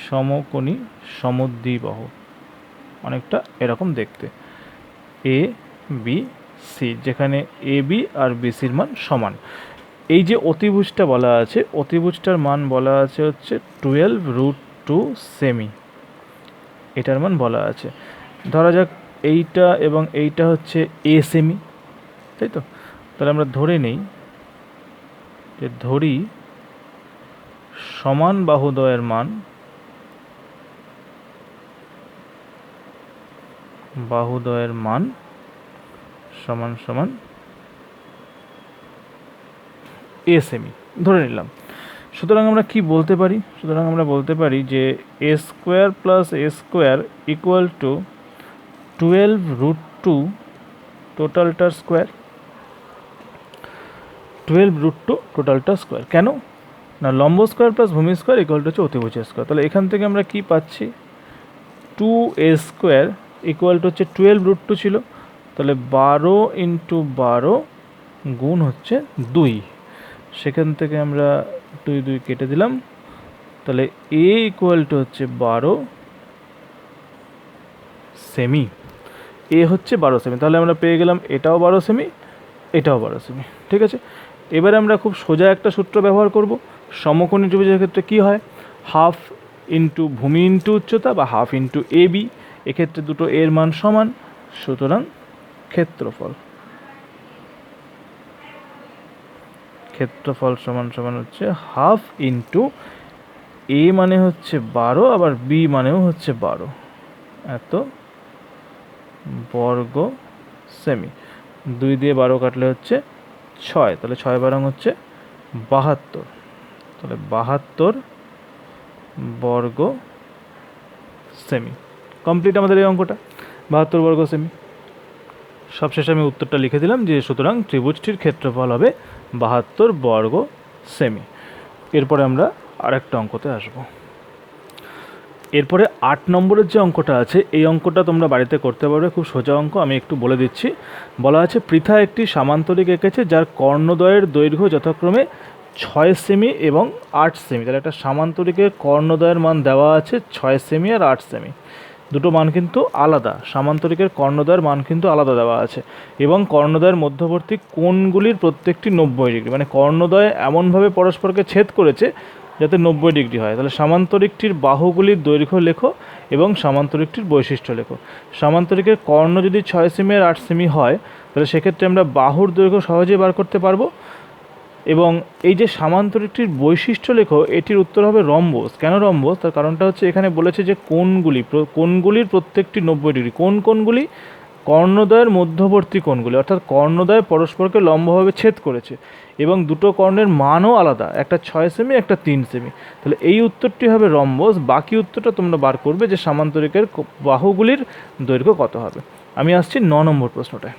সমকোণী সমদ্বিবাহু অনেকটা এরকম দেখতে, এ বি সি, যেখানে এ বি আর বিসির মান সমান। এই যে অতিভুজটা বলা আছে, অতিভুজটার মান বলা আছে হচ্ছে 12√2 সেমি, এটার মান বলা আছে। ধরা যাক এইটা এবং এইটা হচ্ছে এ সেমি, তাই তো? তাহলে আমরা ধরে নেই যে সমান বাহুদ্বয়ের মান সমান সমান এ সেমি ধরে নিলাম। সুতরাং আমরা কি বলতে পারি? সুতরাং আমরা বলতে পারি যে a square plus a square equal to 12√2 টোটালটার স্কোয়ার, 12√2 টোটালটার স্কোয়ার। কেন না, লম্ব স্কোয়ার প্লাস ভূমি স্কোয়ার ইকুয়াল টু হচ্ছে অতিভুজের স্কোয়ার। তাহলে এখান থেকে আমরা কি পাচ্ছি, 2a স্কোয়ার ইকুয়াল টু হচ্ছে 12√2 ছিল, তাহলে 12 ইন্টু 12 গুণ হচ্ছে 2, সেখান থেকে আমরা 2 কেটে দিলাম, তাহলে a ইকুয়াল টু হচ্ছে 12 সেমি, এ হচ্ছে 12 সেমি। তাহলে আমরা পেয়ে গেলাম এটাও 12 সেমি, এটাও 12 সেমি। ঠিক আছে, এবারে আমরা খুব সোজা একটা সূত্র ব্যবহার করব। সমকোণী ত্রিভুজের ক্ষেত্রে কি হয়, হাফ ইন্টু ভূমি ইন্টু উচ্চতা বা হাফ ইন্টু এ বি, এক্ষেত্রে দুটো এর মান সমান, সুতরাং ক্ষেত্রফল সমান সমান হচ্ছে হাফ ইন্টু এ মানে হচ্ছে 12 আবার বি মানেও হচ্ছে 12 এত বর্গ সেমি। 2 দিয়ে 12 কাটলে হচ্ছে 6, তাহলে 6 বারং হচ্ছে 72, তাহলে 72 বর্গ সেমি। কমপ্লিট আমাদের এই অঙ্কটা, 72 বর্গ সেমি। সবশেষে আমি উত্তরটা লিখে দিলাম যে সুতরাং ত্রিভুজটির ক্ষেত্রফল হবে 72 বর্গ সেমি। এরপরে আমরা আরেকটা অঙ্কতে আসব। এরপরে 8 নম্বরের যে অঙ্কটা আছে, এই অঙ্কটা তোমরা বাড়িতে করতে পারবে, খুব সোজা অঙ্ক, আমি একটু বলে দিচ্ছি। বলা আছে পৃথা একটি সামান্তরিক এঁকেছে যার কর্ণদ্বয়ের দৈর্ঘ্য যথাক্রমে 6 সেমি এবং 8 সেমি। তাহলে একটা সামান্তরিকের কর্ণদ্বয়ের মান দেওয়া আছে 6 সেমি আর 8 সেমি, দুটো মান কিন্তু আলাদা। সামান্তরিকের কর্ণদ্বয়ের মান কিন্তু আলাদা দেওয়া আছে, এবং কর্ণদ্বয়ের মধ্যবর্তী কোণগুলির প্রত্যেকটি 90 ডিগ্রি, মানে কর্ণদ্বয় এমনভাবে পরস্পরকে ছেদ করেছে যাতে 90 ডিগ্রি হয়। তাহলে সামান্তরিকটির বাহুগুলির দৈর্ঘ্য লেখো এবং সামান্তরিকটির বৈশিষ্ট্য লেখো। সামান্তরিকের কর্ণ যদি 6 সেমি আর 8 সেমি হয়, তাহলে সেক্ষেত্রে আমরা বাহুর দৈর্ঘ্য সহজেই বার করতে পারবো। এবং এই যে সামান্তরিকটির বৈশিষ্ট্য লেখো, এটির উত্তর হবে রম্বস। কেন রম্বস? তার কারণটা হচ্ছে এখানে বলেছে যে কোণগুলির প্রত্যেকটি 90 ডিগ্রি। কোণগুলি কর্ণদ্বয়ের মধ্যবর্তী কোণগুলি, অর্থাৎ কর্ণদ্বয় পরস্পরকে লম্বভাবে ছেদ করেছে এবং দুটো কর্ণের মানও আলাদা, একটা 6 সেমি একটা 3 সেমি। তাহলে এই উত্তরটি হবে রম্বস। বাকি উত্তরটা তোমরা বার করবে যে সামান্তরিকের বাহুগুলির দৈর্ঘ্য কত হবে। আমি আসছি 9 নম্বর প্রশ্নটায়।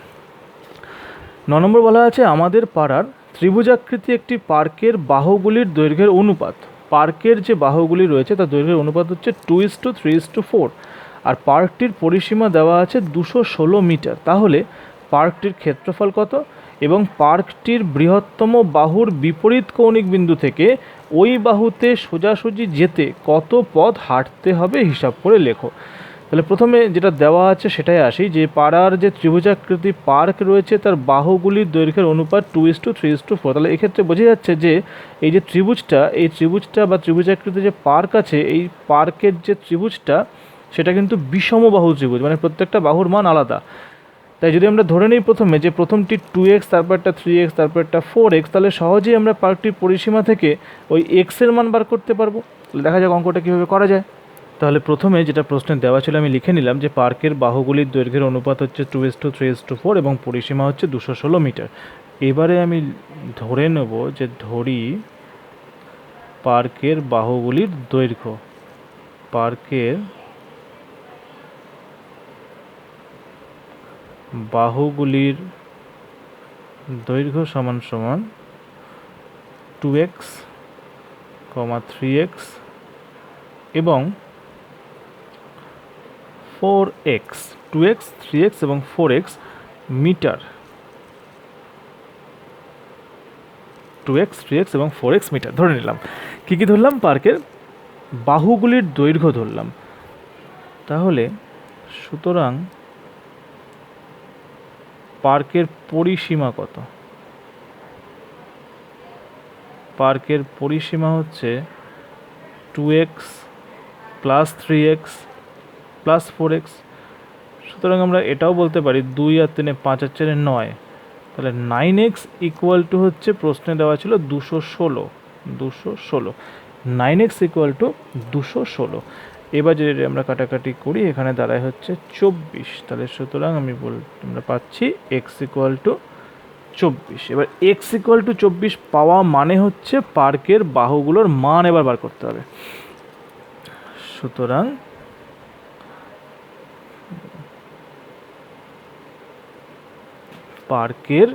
9 নম্বর বলা আছে আমাদের পাড়ার ত্রিভুজাকৃতি একটি পার্কের বাহুগুলির দৈর্ঘ্যের অনুপাত। পার্কের যে বাহুগুলি রয়েছে তার দৈর্ঘ্যের অনুপাত হচ্ছে 2:3:4, আর পার্কটির পরিসীমা দেওয়া আছে 216 মিটার। তাহলে পার্কটির ক্ষেত্রফল কত এবং পার্কটির বৃহত্তম বাহুর বিপরীত কৌণিক বিন্দু থেকে ওই বাহুতে সোজাসুজি যেতে কত পথ হাঁটতে হবে হিসাব করে লেখো। তাহলে প্রথমে যেটা দেওয়া আছে সেটাই আসি, যে পাড়ার যে ত্রিভুজাকৃতি পার্ক রয়েছে তার বাহুগুলির দৈর্ঘ্যের অনুপাত 2:3:4। তাহলে এক্ষেত্রে বোঝা যাচ্ছে যে এই যে ত্রিভুজটা বা ত্রিভুজাকৃতি যে পার্ক আছে, এই পার্কের যে ত্রিভুজটা সেটা কিন্তু বিষম বাহু ত্রিভুজ, মানে প্রত্যেকটা বাহুর মান আলাদা। তাই যদি আমরা ধরে নিই প্রথমে যে প্রথমটি 2x, তারপরটা 3x, তারপরটা 4x, তাহলে সহজেই আমরা পার্কটির পরিসীমা থেকে ওই এক্সের মান বার করতে পারবো। তাহলে দেখা যাক অঙ্কটা কীভাবে করা যায়। তাহলে প্রথমে যেটা প্রশ্নে দেওয়া ছিল আমি লিখে নিলাম যে পার্কের বাহুগুলির দৈর্ঘ্যের অনুপাত হচ্ছে 2:3:4 এবং পরিসীমা হচ্ছে 216 মিটার। এবারে আমি ধরে নেব যে পার্কের বাহুগুলির দৈর্ঘ্য, পার্কের বাহুগুলির দৈর্ঘ্য সমান সমান 2x, 3x এবং 4x, 2x, 3x এবং 4x মিটার, 2x, 3x এবং 4x মিটার ধরে নিলাম। কী কী ধরলাম? পার্কের বাহুগুলির দৈর্ঘ্য ধরলাম। তাহলে সুতরাং পার্কের পরিসীমা কত? পার্কের পরিসীমা হচ্ছে 2x plus 3x plus 4x। সুতরাং আমরা এটাও বলতে পারি 2 আর 3 5 আর 4 9, তাহলে 9x ইকুয়াল টু হচ্ছে প্রশ্নে দেওয়া ছিল 216। 9x equal to 216। এবার যদি আমরা কাটাকাটি করি, এখানে দাঁড়ায় হচ্ছে 24। তাহলে সুতরাং আমরা পাচ্ছি x ইকুয়াল টু 24। এবার x ইকুয়াল টু 24 পাওয়া মানে হচ্ছে পার্কের বাহুগুলোর মান এবার বার করতে হবে। সুতরাং পার্কের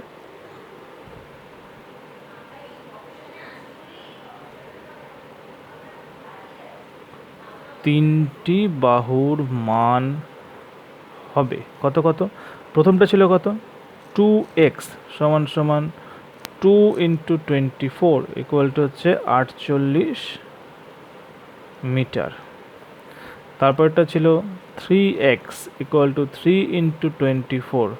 তিনটি বাহুর মান হবে কত কত? প্রথমটা ছিল কত? 2x সমান সমান 2 × 24 ইকুয়াল টু হচ্ছে 48 মিটার। তারপরটা ছিল 3x ইকুয়াল টু 3 × 24,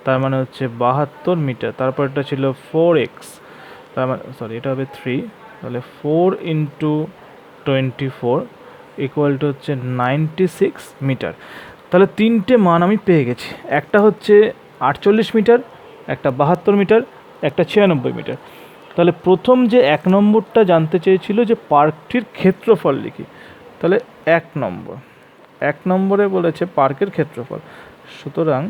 তার মানে হচ্ছে 72 মিটার। তারপরটা ছিল 4x, তার মানে এটা হবে 3, তাহলে 4 × 24 ইকুয়াল টু হচ্ছে 96 মিটার। তাহলে তিনটে মান আমি পেয়ে গেছি, একটা হচ্ছে 48 মিটার, একটা 72 মিটার, একটা 96 মিটার। তাহলে প্রথম যে 1 নম্বরটা জানতে চেয়েছিল যে পার্কটির ক্ষেত্রফল লিখি, তাহলে 1 নম্বরে বলেছে পার্কের ক্ষেত্রফল। সুতরাং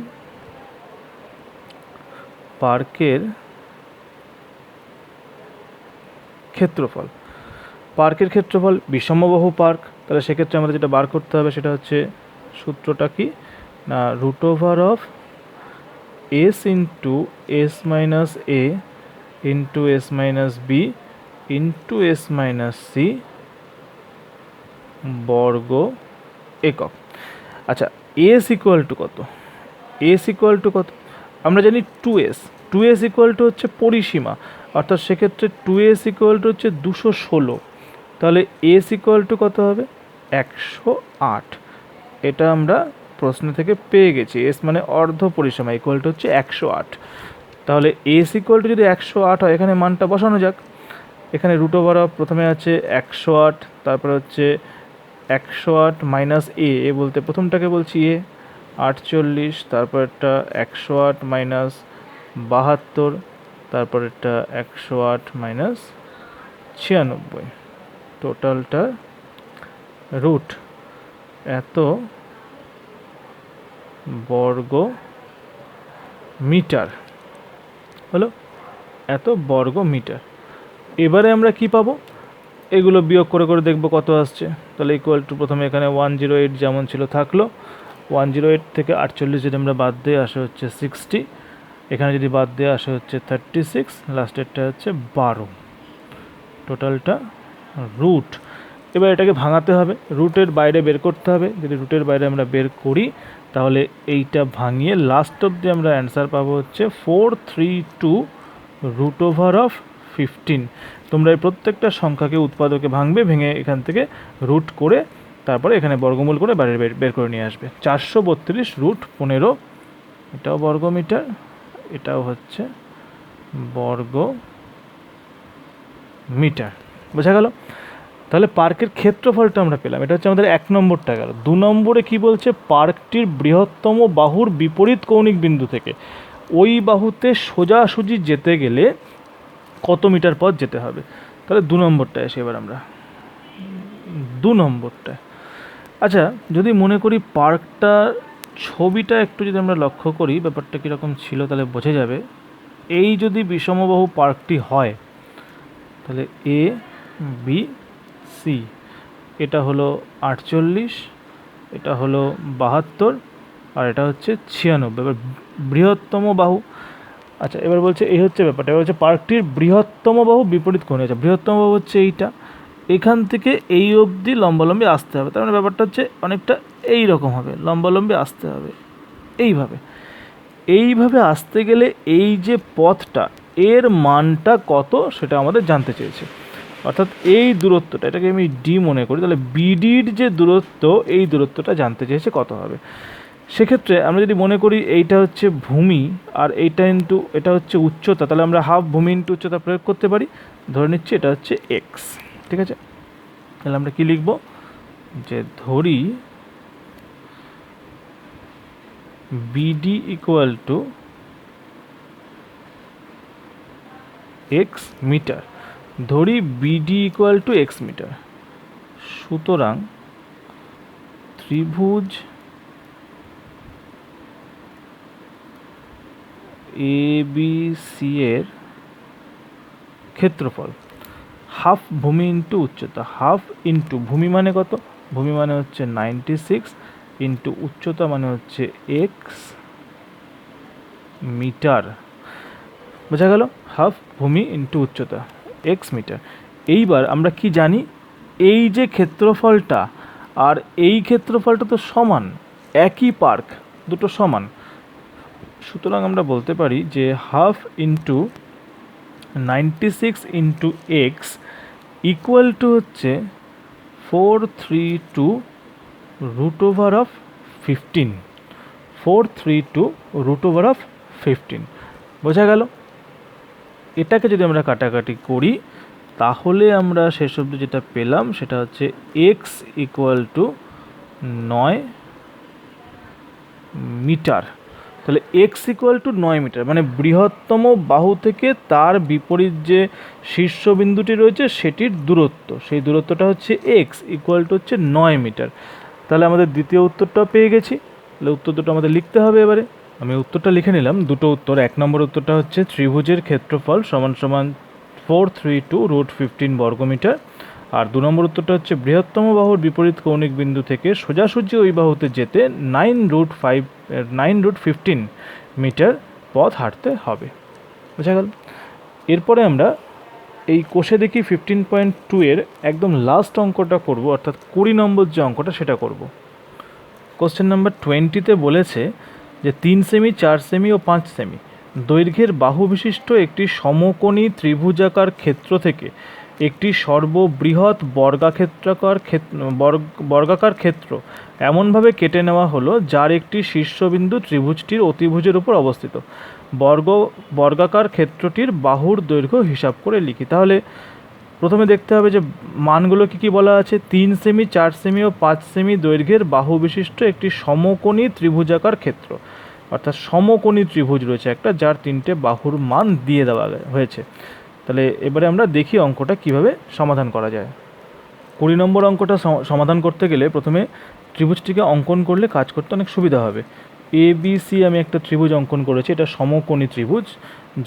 পার্কের ক্ষেত্রফল বিষমবাহু পার্ক। তাহলে সেক্ষেত্রে আমাদের যেটা বার করতে হবে সেটা হচ্ছে, সূত্রটা কি না, √of s × s - a × s - b × s - c বর্গ একক। আচ্ছা, এস ইকুয়াল টু কত? এস ইকুয়াল টু কত? আমরা জানি 2s। 2s ইকুয়াল টু হচ্ছে পরিসীমা, অর্থাৎ সেক্ষেত্রে 2s ইকুয়াল টু হচ্ছে 216। তাহলে এস ইকুয়াল টু কত হবে? 108। এটা আমরা প্রশ্ন থেকে পেয়ে গেছি। এস মানে অর্ধ পরিসীমা, ইকুয়াল টু হচ্ছে 108। তাহলে এস ইকুয়াল টু যদি 108 হয়, এখানে মানটা বসানো যাক। এখানে রুট ওভার অফ প্রথমে আছে 108, তারপরে হচ্ছে 108 মাইনাস এ বলতে প্রথমটাকে বলছি এ 48, তারপরটা 108 মাইনাস 72, তারপরেরটা 108 মাইনাস 96, টোটালটা রুট এত বর্গ মিটার হলো, এত বর্গ মিটার। এবারে আমরা কি পাবো? এগুলো বিয়োগ করে করে দেখব কত আসছে। তাহলে ইকুয়াল টু প্রথমে এখানে 108 যেমন ছিল থাকলো, 108 থেকে 48 যদি আমরা বাদ দিয়ে আসে হচ্ছে 60, এখানে যদি বাদ দিয়ে আসে হচ্ছে 36, লাস্টেরটা হচ্ছে 12, টোটালটা রুট। এবার এটাকে ভাঙাতে হবে, রুটের বাইরে বের করতে হবে। যদি রুটের বাইরে আমরা বের করি তাহলে এইটা ভাঙিয়ে লাস্ট অবধি আমরা অ্যান্সার পাবো হচ্ছে 432 রুট ওভার অফ 15। তোমরা এই প্রত্যেকটা সংখ্যাকে উৎপাদকে ভাঙবে, ভেঙে এখান থেকে রুট করে তারপরে এখানে বর্গমূল করে বাইরে বের করে নিয়ে আসবে। 432 রুট 15, এটাও বর্গ মিটার, এটাও হচ্ছে বর্গ মিটার। বোঝা গেল? তাহলে পার্কের ক্ষেত্রফলটা আমরা পেলাম, এটা হচ্ছে আমাদের 1 নম্বরটা গেল। 2 নম্বরে কি বলছে? পার্কটির বৃহত্তম বাহুর বিপরীত কৌণিক বিন্দু থেকে ওই বাহুতে সোজাসুজি যেতে গেলে কত মিটার পথ যেতে হবে। তাহলে 2 নম্বরটা এসে এবার আমরা 2 নম্বরটা। আচ্ছা, যদি মনে করি পার্কটার ছবিটা একটু যদি আমরা লক্ষ্য করি ব্যাপারটা কীরকম ছিল, তাহলে বোঝা যাবে। এই যদি বিষমবাহু পার্কটি হয় তাহলে এ বি সি, এটা হলো 48, এটা হলো 72, আর এটা হচ্ছে 96। এবার বৃহত্তম বাহু। আচ্ছা, এবার বলছে এই হচ্ছে ব্যাপারটা। এবার হচ্ছে পার্কটির বৃহত্তম বাহু বিপরীত কোণে আছে। বৃহত্তম বাহু হচ্ছে এইটা, এখান থেকে এই অবধি লম্বালম্বি আসতে হবে। তার মানে ব্যাপারটা হচ্ছে অনেকটা এই রকম হবে, লম্বালম্বি আসতে হবে এইভাবে। এইভাবে আসতে গেলে এই যে পথটা, এর মানটা কত সেটা আমাদের জানতে চেয়েছে। অর্থাৎ এই দূরত্বটা, এটাকে আমি ডি মনে করি, তাহলে বিডির যে দূরত্ব, এই দূরত্বটা জানতে চেয়েছে কত হবে। সেক্ষেত্রে আমরা যদি মনে করি এইটা হচ্ছে ভূমি আর এইটা ইন্টু এটা হচ্ছে উচ্চতা, তাহলে আমরা হাফ ভূমি ইন্টু উচ্চতা প্রয়োগ করতে পারি। ধরে নিচ্ছি এটা হচ্ছে এক্স, ঠিক আছে? তাহলে আমরা কি লিখব? যে ধরি BD equal to x metre. ধরি BD equal to x metre. সুতরাং ত্রিভুজ এ বি সি এর ক্ষেত্রফল হাফ ভূমি ইন্টু উচ্চতা। হাফ ইন্টু ভূমি মানে কত? ভূমি মানে হচ্ছে 96 ইন্টু উচ্চতা মানে হচ্ছে এক্স মিটার। বোঝা গেল? হাফ ভূমি ইন্টু উচ্চতা এক্স মিটার। এইবার আমরা কি জানি? এই যে ক্ষেত্রফলটা আর এই ক্ষেত্রফলটা তো সমান, একই পার্ক, দুটো সমান। সুতরাং আমরা বলতে পারি যে half into 96 into X equal to হচ্ছে 432 root over of 15। 432 root over of 15। বোঝা গেল? এটাকে যদি আমরা কাটাকাটি করি তাহলে আমরা শেষ অবধি যেটা পেলাম সেটা হচ্ছে এক্স ইকুয়াল টু 9 মিটার। তাহলে এক্স ইকুয়াল টু 9 মিটার, মানে বৃহত্তম বাহু থেকে তার বিপরীত যে শীর্ষবিন্দুটি রয়েছে সেটির দূরত্ব, সেই দূরত্বটা হচ্ছে এক্স ইকুয়াল টু হচ্ছে 9 মিটার। তাহলে আমাদের দ্বিতীয় উত্তরটাও পেয়ে গেছি। তাহলে উত্তর দুটো আমাদের লিখতে হবে। এবারে আমি উত্তরটা লিখে নিলাম, দুটো উত্তর। 1 নম্বর উত্তরটা হচ্ছে ত্রিভুজের ক্ষেত্রফল সমান সমান 432 রুট 15 বর্গমিটার। আর 2 নম্বর উত্তরটা হচ্ছে বৃহত্তম বাহুর বিপরীত কৌণিক বিন্দু থেকে সোজাসুজি ওই বাহুতে যেতে 9 রুট 15 মিটার পথ হাঁটতে হবে। বোঝা গেল? এরপরে আমরা এই কোষে দেখি 15.2 এর একদম লাস্ট অঙ্কটা করব, অর্থাৎ 20 নম্বর যে অঙ্কটা সেটা করব। কোশ্চেন নাম্বার 20-তে বলেছে যে 3 সেমি, 4 সেমি ও 5 সেমি দৈর্ঘ্যের বাহু বিশিষ্ট একটি সমকোণী ত্রিভুজাকার ক্ষেত্র থেকে একটি সর্ববৃহৎ বর্গাকার ক্ষেত্র এমনভাবে কেটে নেওয়া হলো যার একটি শীর্ষবিন্দু ত্রিভুজটির অতিভুজের উপর অবস্থিত। বর্গাকার ক্ষেত্রটির বাহুর দৈর্ঘ্য হিসাব করে লিখি। তাহলে প্রথমে দেখতে হবে যে মানগুলো কী কী বলা আছে। 3 সেমি, 4 সেমি ও 5 সেমি দৈর্ঘ্যের বাহু বিশিষ্ট একটি সমকোণী ত্রিভুজাকার ক্ষেত্র, অর্থাৎ সমকোণী ত্রিভুজ রয়েছে একটা, যার 3টে বাহুর মান দিয়ে দেওয়া হয়েছে। তাহলে এবারে আমরা দেখি অঙ্কটা কিভাবে সমাধান করা যায়। 20 নম্বর অঙ্কটা সমাধান করতে গেলে প্রথমে ত্রিভুজটিকে অঙ্কন করলে কাজ করতে অনেক সুবিধা হবে। ABC আমি একটা ত্রিভুজ অঙ্কন করেছি, এটা সমকোণী ত্রিভুজ,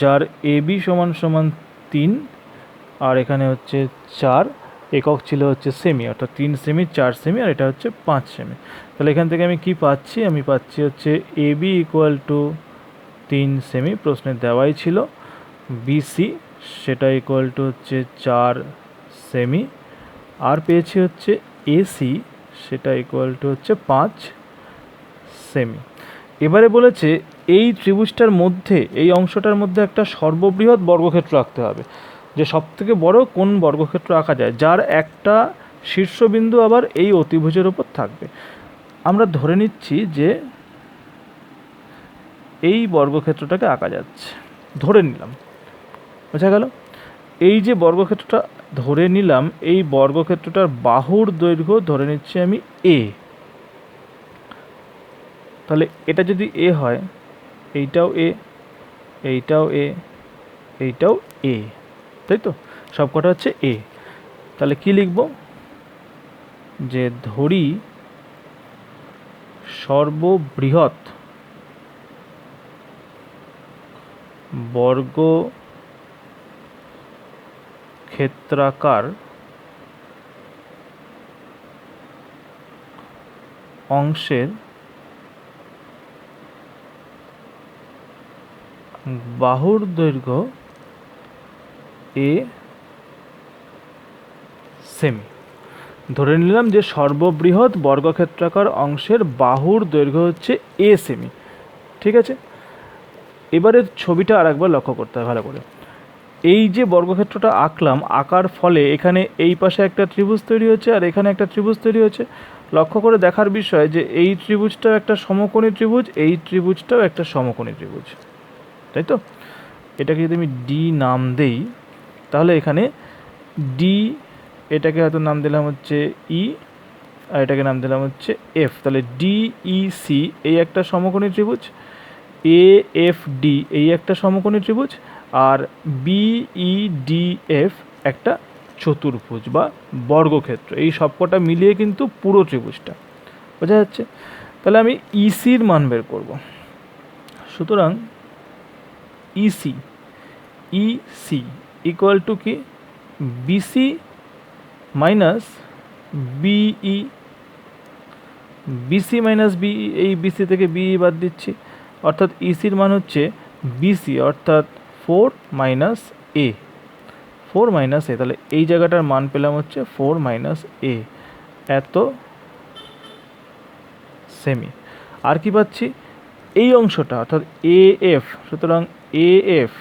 যার AB সমান সমান 3 আর এখানে হচ্ছে 4, একক ছিল হচ্ছে সেমি, অর্থাৎ 3 সেমি, 4 সেমি আর এটা হচ্ছে 5 সেমি। তাহলে এখান থেকে আমি কি পাচ্ছি, আমি পাচ্ছি হচ্ছে AB ইকুয়াল টু 3 সেমি, প্রশ্নে দেওয়াই ছিল। BC সেটা ইকুয়াল টু হচ্ছে 4 সেমি, আর পেয়েছি হচ্ছে AC সেটা ইকুয়াল টু হচ্ছে 5 সেমি। এবারে বলেছে এই ত্রিভুজটার মধ্যে, এই অংশটার মধ্যে একটা সর্ববৃহৎ বর্গক্ষেত্র আঁকতে হবে, যে সবথেকে বড় কোন বর্গক্ষেত্র আঁকা যায় যার একটা শীর্ষবিন্দু আবার এই অতিভুজের ওপর থাকবে। আমরা ধরে নিচ্ছি যে এই বর্গক্ষেত্রটাকে আঁকা যাচ্ছে, ধরে নিলাম, বোঝা গেল। এই যে বর্গক্ষেত্রটা ধরে নিলাম, এই বর্গক্ষেত্রটার বাহুর দৈর্ঘ্য ধরে নিচ্ছি আমি A। তাহলে এটা যদি A হয়, এইটাও A, এইটাও A, এইটাও A, তাই তো, সবকটা হচ্ছে A। তাহলে কি লিখব, যে ধরি সর্ববৃহৎ বর্গক্ষেত্রাকার অংশের বাহুর দৈর্ঘ্য A সেমি। ধরে নিলাম যে সর্ববৃহৎ বর্গক্ষেত্রাকার অংশের বাহুর দৈর্ঘ্য হচ্ছে A সেমি, ঠিক আছে। এবারে ছবিটা আরেকবার লক্ষ্য করতে হয় ভালো করে। এই যে বর্গক্ষেত্রটা আঁকলাম, আঁকার ফলে এখানে এই পাশে একটা ত্রিভুজ তৈরি হচ্ছে আর এখানে একটা ত্রিভুজ তৈরি হচ্ছে। লক্ষ্য করে দেখার বিষয় যে এই ত্রিভুজটাও একটা সমকোণী ত্রিভুজ, এই ত্রিভুজটাও একটা সমকোণী ত্রিভুজ, তাই তো। এটাকে যদি আমি ডি নাম দেই, তাহলে এখানে ডি, এটাকে হয়তো নাম দিলাম হচ্ছে ই, আর এটাকে নাম দিলাম হচ্ছে এফ। তাহলে ডিইসি এই একটা সমকোণী ত্রিভুজ, এএফডি এই একটা সমকোণী ত্রিভুজ, আর বিইডিএফ একটা চতুর্ভুজ বা বর্গক্ষেত্র। এই সবকটা মিলিয়ে কিন্তু পুরো ত্রিভুজটা, বোঝা যাচ্ছে। তাহলে আমি ইসির মান বের করব। সুতরাং ইসি ইকুয়াল টু কি, BC minus BE, BC minus BE, এই বিসি থেকে বিই বাদ দিচ্ছি, অর্থাৎ ইসির মান হচ্ছে বিসি, অর্থাৎ 4 মাইনাস এ, 4 মাইনাস এ। তাহলে এই জায়গাটার মান পেলাম হচ্ছে 4 মাইনাস এ, এত সেমি। আর কি পাচ্ছি, এই অংশটা অর্থাৎ এএফ। সুতরাং এএফ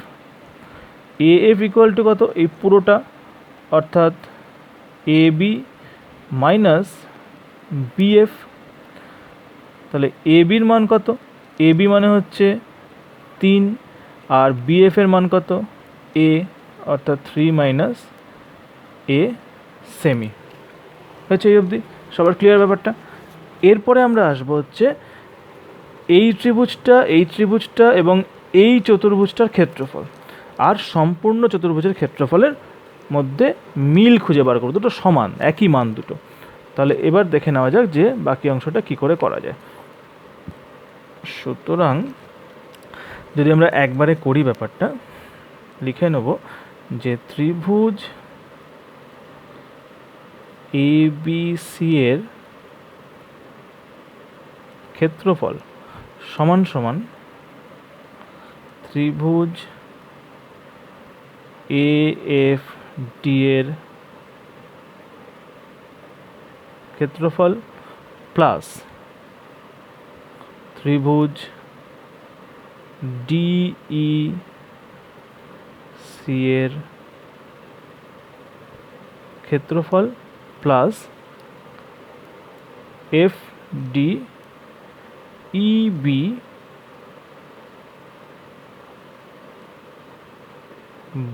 ইকুয়াল টু কত, এই পুরোটা, অর্থাৎ এবি মাইনাস বিএফ। তাহলে এবির মান কত, এবি মানে হচ্ছে 3, আর বিএফ এর মান কত, এ, অর্থাৎ 3 মাইনাস এ সেমি। হয়েছে এই অবধি সবার ক্লিয়ার ব্যাপারটা। এরপরে আমরা আসবো হচ্ছে এই ত্রিভুজটা এবং এই চতুর্ভুজটার ক্ষেত্রফল, আর সম্পূর্ণ চতুর্ভুজের ক্ষেত্রফলের মধ্যে মিল খুঁজে বার করবো, দুটো সমান, একই মান দুটো। তাহলে এবার দেখে নেওয়া যাক যে বাকি অংশটা কি করে করা যায়। সুতরাং যদি আমরা একবারে করি ব্যাপারটা, লিখে নেব যে ত্রিভুজ ABC এর ক্ষেত্রফল সমান সমান ত্রিভুজ AFD ডি এর ক্ষেত্রফল প্লাস ত্রিভুজ ডিই সি এর ক্ষেত্রফল plus F D E B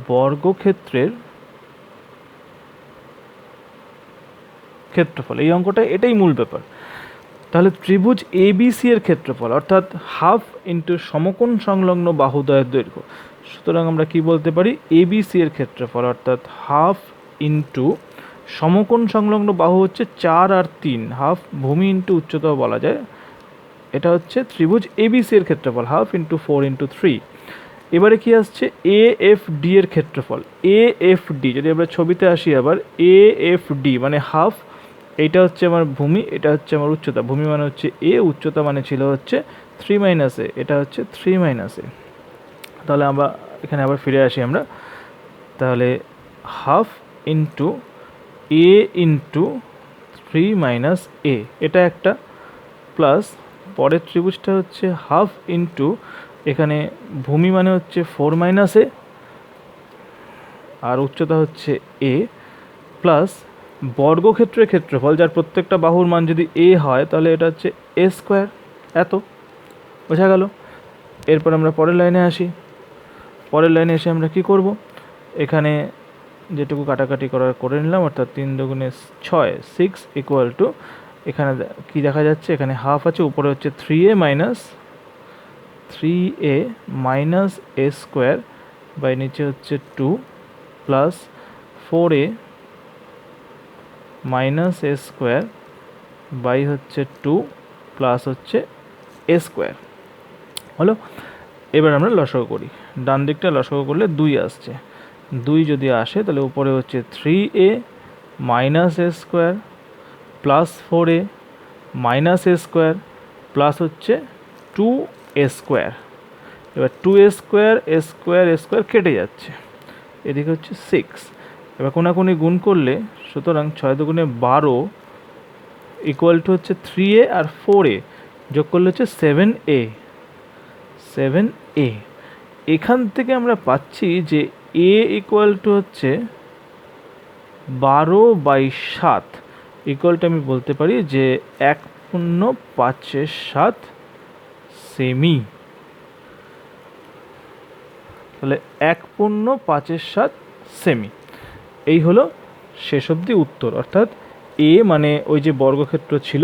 বর্গক্ষেত্রের ক্ষেত্রফল। এই অঙ্কটা এটাই মূল ব্যাপার। তাহলে ত্রিভুজ এবিসি এর ক্ষেত্রফল অর্থাৎ হাফ ইন্টু সমকোণ সংলগ্ন বাহুদ্বয়ের দৈর্ঘ্য। সুতরাং আমরা কি বলতে পারি, এবিসি এর ক্ষেত্রফল অর্থাৎ হাফ ইন্টু সমকোণ সংলগ্ন বাহু হচ্ছে 4 আর 3, হাফ ভূমি ইন্টু উচ্চতাও বলা যায়। এটা হচ্ছে ত্রিভুজ এবিসি এর ক্ষেত্রফল হাফ ইন্টু 4 ইন্টু 3। এবারে কি আসছে, এ এফ ডি এর ক্ষেত্রফল। এ এফ ডি যদি আমরা ছবিতে আসি আবার, এ এফ ডি মানে হাফ, এইটা হচ্ছে আমার ভূমি, এটা হচ্ছে আমার উচ্চতা। ভূমি মানে হচ্ছে এ, উচ্চতা মানে ছিল হচ্ছে 3 মাইনাস এ, এটা হচ্ছে 3 মাইনাস এ। তাহলে আমরা এখানে আবার ফিরে আসি আমরা, তাহলে হাফ ইন্টু এ ইন্টু 3 মাইনাস এ, এটা একটা, প্লাস পরের ত্রিভুজটা হচ্ছে হাফ ইন্টু এখানে ভূমি মানে হচ্ছে 4 মাইনাস এ আর উচ্চতা হচ্ছে এ, প্লাস বর্গক্ষেত্রের ক্ষেত্রফল যার প্রত্যেকটা বাহুর মান যদি এ হয় তাহলে এটা হচ্ছে এ স্কোয়ার। এত বোঝা গেল। এরপর আমরা পরের লাইনে আসি। পরের লাইনে এসে আমরা কি করব, এখানে যেটুকু কাটাকাটি করে নিলাম, অর্থাৎ 3 দুগুণে 6, 6 ইকুয়াল টু, এখানে কি দেখা যাচ্ছে, এখানে হাফ আছে, উপরে হচ্ছে 3a minus A square by নিচে হচ্ছে 2 plus 4a minus A square by হচ্ছে 2 প্লাস হচ্ছে এ স্কোয়ার হলো। এবার আমরা লসাগু করি। ডান দিকটা লসাগু করলে 2 আসছে। 2 যদি আসে তাহলে উপরে হচ্ছে 3a minus A square plus 4a minus A square plus হচ্ছে 2a স্কোয়ার। এবার 2a স্কোয়ার এ স্কোয়ার এ স্কোয়ার কেটে যাচ্ছে, এদিকে হচ্ছে 6। এবার কোনাকুনি গুণ করলে, সুতরাং 6 দুগুণে 12 ইকুয়াল টু হচ্ছে 3a আর 4a যোগ করলে হচ্ছে 7a। এখান থেকে আমরা পাচ্ছি যে a ইকুয়াল টু হচ্ছে 12/7 ইকুয়াল টু, আমি বলতে পারি যে 1.5 সেমি। তাহলে 1.5 সেমি। এই হলো শেষ অবধি উত্তর, অর্থাৎ এ মানে ওই যে বর্গক্ষেত্র ছিল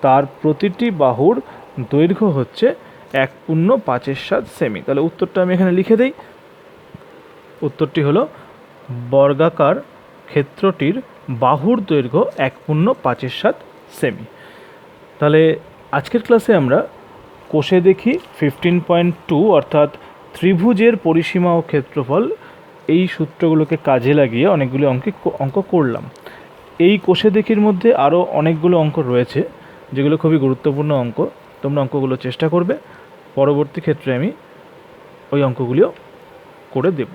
তার প্রতিটি বাহুর দৈর্ঘ্য হচ্ছে 1.5 সেমি। তাহলে উত্তরটা আমি এখানে লিখে দিই। উত্তরটি হলো বর্গাকার ক্ষেত্রটির বাহুর দৈর্ঘ্য 1.5 সেমি। তাহলে আজকের ক্লাসে আমরা কোষে দেখি 15.2 অর্থাৎ ত্রিভুজের পরিসীমা ও ক্ষেত্রফল, এই সূত্রগুলোকে কাজে লাগিয়ে অনেকগুলো অঙ্ক করলাম। এই কোষে দেখির মধ্যে আরও অনেকগুলো অঙ্ক রয়েছে যেগুলো খুবই গুরুত্বপূর্ণ অঙ্ক। তোমরা অঙ্কগুলো চেষ্টা করবে, পরবর্তী ক্ষেত্রে আমি ওই অঙ্কগুলিও করে দেব।